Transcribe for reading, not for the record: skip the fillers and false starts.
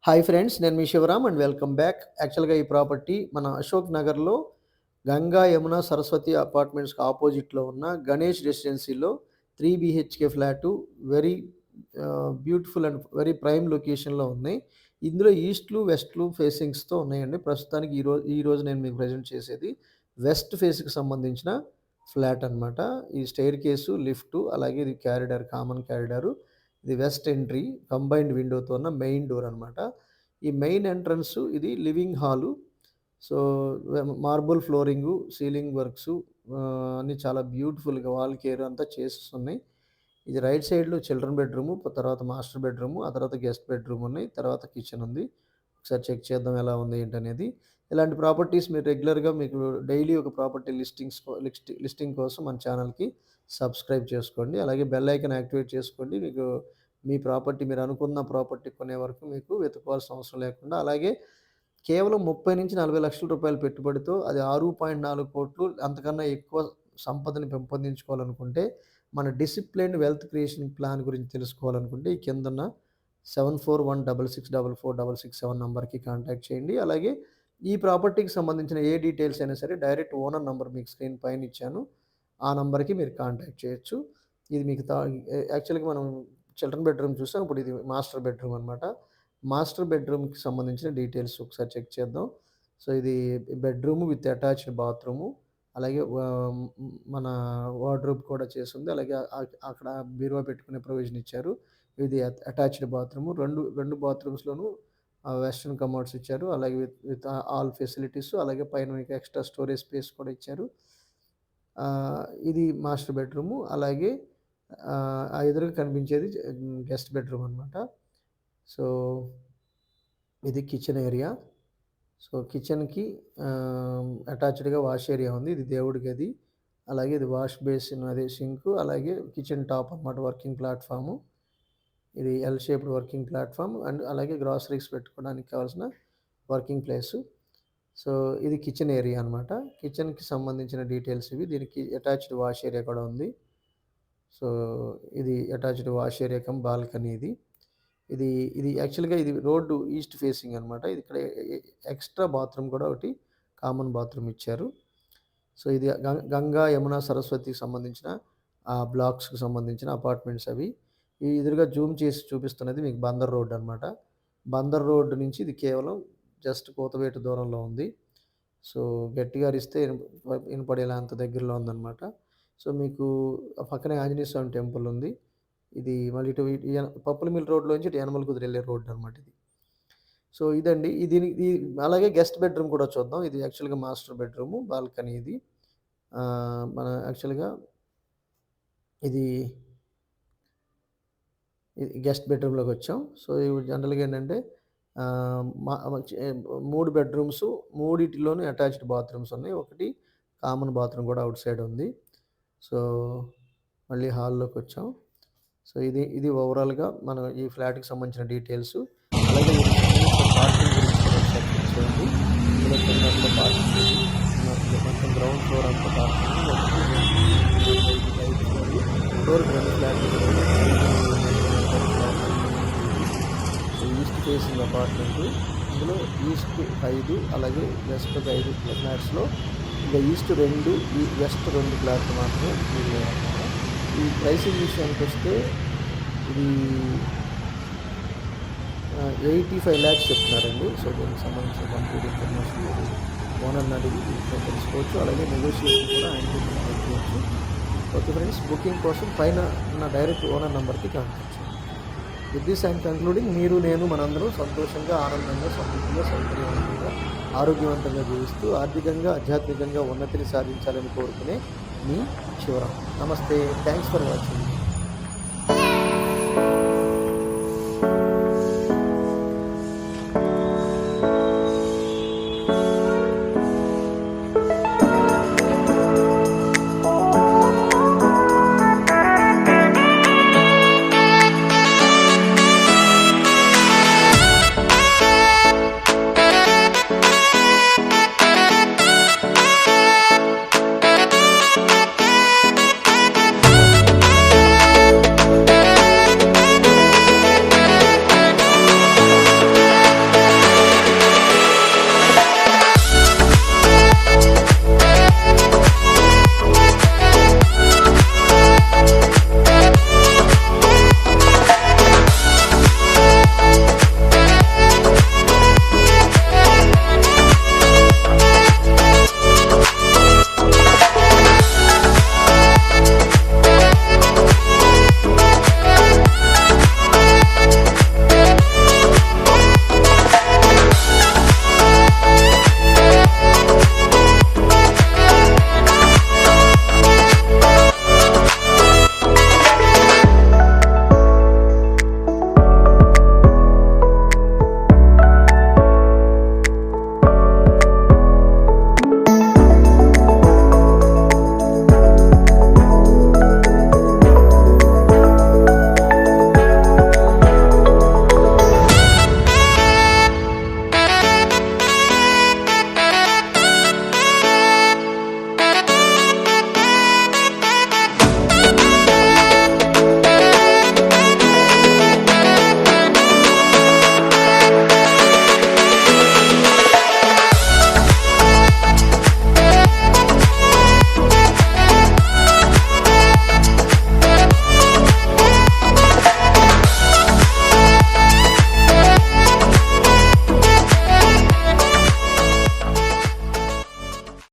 Hi friends. నేను మీ Shivaram and welcome back. యాక్చువల్‌గా ఈ ప్రాపర్టీ మన అశోక్ నగర్‌లో గంగా, యమున, సరస్వతి అపార్ట్మెంట్స్‌కి అపోజిట్‌లో ఉన్న గణేష్ రెసిడెన్సీలో 3 BHK flat very beautiful and very prime లొకేషన్‌లో ఉన్నాయి. ఇందులో ఈస్ట్‌లు, వెస్ట్‌లు ఫేసింగ్స్‌తో ఉన్నాయండి. ప్రస్తుతానికి ఈ రోజు నేను మీకు ప్రెజెంట్ చేసేది వెస్ట్ ఫేస్‌కి సంబంధించిన ఫ్లాట్ అనమాట. ఈ స్టెయిర్ కేసు, లిఫ్టు అలాగే ఇది కారిడార్, కామన్ కారిడారు. ఇది వెస్ట్ ఎంట్రీ కంబైన్డ్ విండోతో ఉన్న మెయిన్ డోర్ అనమాట. ఈ మెయిన్ ఎంట్రన్స్ ఇది living hall. So, marble flooring, ceiling works అన్నీ చాలా బ్యూటిఫుల్‌గా వాల్ కేర్ అంతా చేసేసున్నాయి. ఇది రైట్ సైడ్‌లో చిల్డ్రన్ బెడ్‌రూము, తర్వాత మాస్టర్ బెడ్‌రూము, ఆ తర్వాత గెస్ట్ బెడ్‌రూమ్ ఉన్నాయి. తర్వాత కిచెన్ ఉంది. ఒకసారి చెక్ చేద్దాం ఎలా ఉంది ఏంటనేది. ఇలాంటి ప్రాపర్టీస్ మీరు రెగ్యులర్‌గా మీకు డైలీ ఒక ప్రాపర్టీ లిస్టింగ్ కోసం మన ఛానల్‌కి సబ్స్క్రైబ్ చేసుకోండి. అలాగే బెల్ ఐకాన్ యాక్టివేట్ చేసుకోండి. మీకు మీ ప్రాపర్టీ మీరు అనుకున్న ప్రాపర్టీ కొనే వరకు మీకు వెతుక్కోవాల్సిన అవసరం లేకుండా అలాగే కేవలం 30-40 లక్షల రూపాయల పెట్టుబడితో అది 6.4 కోట్లు అంతకన్నా ఎక్కువ సంపదని పెంపొందించుకోవాలనుకుంటే, మన డిసిప్లిన్డ్ వెల్త్ క్రియేషన్ ప్లాన్ గురించి తెలుసుకోవాలనుకుంటే ఈ కిందున్న 7416644667 నంబర్‌కి కాంటాక్ట్ చేయండి. అలాగే ఈ ప్రాపర్టీకి సంబంధించిన ఏ డీటెయిల్స్ అయినా సరే డైరెక్ట్ ఓనర్ నంబర్ మీకు స్క్రీన్ పైన ఇచ్చాను. ఆ నంబర్‌కి మీరు కాంటాక్ట్ చేయొచ్చు. ఇది మీకు యాక్చువల్‌గా మనం చిల్డ్రన్ బెడ్‌రూమ్ చూసాం. ఇప్పుడు ఇది మాస్టర్ బెడ్‌రూమ్ అనమాట. మాస్టర్ బెడ్‌రూమ్‌కి సంబంధించిన డీటెయిల్స్ ఒకసారి చెక్ చేద్దాం. సో, ఇది బెడ్‌రూమ్ విత్ అటాచ్డ్ బాత్రూము. అలాగే మన వార్డ్‌రోబ్ కూడా చేసుంది. అలాగే అక్కడ బీరువా పెట్టుకునే ప్రొవిజన్ ఇచ్చారు. ఇది అటాచ్డ్ బాత్రూము. 2 బాత్రూమ్స్‌లోనూ వెస్టర్న్ కమోడ్స్ ఇచ్చారు. అలాగే విత్ ఆల్ ఫెసిలిటీస్ అలాగే పైన మీకు ఎక్స్‌ట్రా స్టోరేజ్ స్పేస్ కూడా ఇచ్చారు. ఇది మాస్టర్ బెడ్‌రూము. అలాగే ఆ ఎదురుగా కనిపించేది గెస్ట్ బెడ్‌రూమ్ అనమాట. సో, ఇది కిచెన్ ఏరియా. సో, కిచెన్‌కి అటాచ్డ్‌గా వాష్ ఏరియా ఉంది. ఇది దేవుడి గది. అలాగే ఇది వాష్ బేసిన్ అదే సింకు. అలాగే కిచెన్ టాప్ అనమాట వర్కింగ్ ప్లాట్‌ఫాము. ఇది L shaped working platform and అలాగే గ్రాసరీస్ పెట్టుకోవడానికి కావాల్సిన వర్కింగ్ ప్లేసు. సో, ఇది కిచెన్ ఏరియా అనమాట. కిచెన్‌కి సంబంధించిన డీటెయిల్స్ ఇవి. దీనికి అటాచ్డ్ వాష్ ఏరియా కూడా ఉంది. సో, ఇది attached wash area come balcony ఇది. ఇది ఇది యాక్చువల్‌గా ఇది రోడ్డు ఈస్ట్ ఫేసింగ్ అనమాట. ఇది ఇక్కడ ఎక్స్‌ట్రా బాత్రూమ్ కూడా ఒకటి కామన్ బాత్రూమ్ ఇచ్చారు. సో, ఇది గంగా, యమున, సరస్వతికి సంబంధించిన బ్లాక్స్‌కి సంబంధించిన అపార్ట్మెంట్స్ అవి. ఈ ఎదురుగా జూమ్ చేసి చూపిస్తున్నది మీకు బందర్ రోడ్ అనమాట. బందర్ రోడ్ నుంచి ఇది కేవలం జస్ట్ కూతవేటు దూరంలో ఉంది. సో, గట్టిగా అరిస్తే వినపడేలా అంత దగ్గరలో ఉందనమాట. సో, మీకు పక్కనే ఆంజనేయ స్వామి టెంపుల్ ఉంది. ఇది మళ్ళీ ఇటు పప్పులమిల్ రోడ్‌లోంచి ఇటు యనమల కుదురు ఎళ్ళే రోడ్ అనమాట ఇది. సో, ఇదండి. అలాగే గెస్ట్ బెడ్‌రూమ్ కూడా చూద్దాం. ఇది యాక్చువల్‌గా మాస్టర్ బెడ్‌రూము, బాల్కనీ ఇది. మన యాక్చువల్‌గా ఇది గెస్ట్ బెడ్‌రూమ్‌లోకొచ్చాం. సో, ఇవి జనరల్‌గా ఏంటంటే ఆహ్, మా చే 3 బెడ్‌రూమ్సు, మూడిటిలోనూ అటాచ్డ్ బాత్రూమ్స్ ఉన్నాయి. ఒకటి కామన్ బాత్రూమ్ కూడా ఔట్ సైడ్ ఉంది. సో, మళ్ళీ హాల్లోకొచ్చాం. సో, ఇది ఓవరాల్‌గా మన ఈ ఫ్లాట్‌కి సంబంధించిన డీటెయిల్సు. అలాగే దీనికి సంబంధించిన పార్కింగ్ గురించి కూడా ఒకసారి చెక్ చేయండి. ఇందులో కిందంతా పార్కింగ్ ఇది. మొత్తం గ్రౌండ్ ఫ్లోర్ అంతా పార్కింగ్. 1, 2, 3, 4, 5 ఫ్లోర్లు. ఫ్లోర్‌కి 2 ఫ్లాట్లు ఉన్నాయి. 5 ఈస్ట్ ఫేసింగ్ అపార్ట్మెంటు. ఇందులో ఈస్ట్ 5 అలాగే వెస్ట్ ఒక 5 ఫ్లాట్స్‌లో ఇంకా ఈస్ట్ 2 వెస్ట్ 2 ఫ్లాట్లు మాత్రమే మిగిలాయన్నమాట. ఈ ప్రైసింగ్ విషయానికొస్తే ఇది 85 లాక్స్ చెప్తున్నారండి. సో, దీనికి సంబంధించిన కంప్లీట్ ఇన్ఫర్మేషన్ మీరు ఓనర్‌ని అడిగి తెలుసుకోవచ్చు. అలాగే నెగోషియేషన్ కూడా ఆయనతో చేసుకోవచ్చు. ఓకే ఫ్రెండ్స్, బుకింగ్ కోసం పైన ఉన్న డైరెక్ట్ ఓనర్ నంబర్‌కి కాంటాక్ట్ చేయండి. With this I'm concluding. మీరు, నేను మనందరం సంతోషంగా, ఆనందంగా, సమృద్ధిగా, సౌకర్యవంతంగా, ఆరోగ్యవంతంగా జీవిస్తూ ఆర్థికంగా, ఆధ్యాత్మికంగా ఉన్నతిని సాధించాలని కోరుకునే మీ శివరామ్. నమస్తే. Thanks for watching.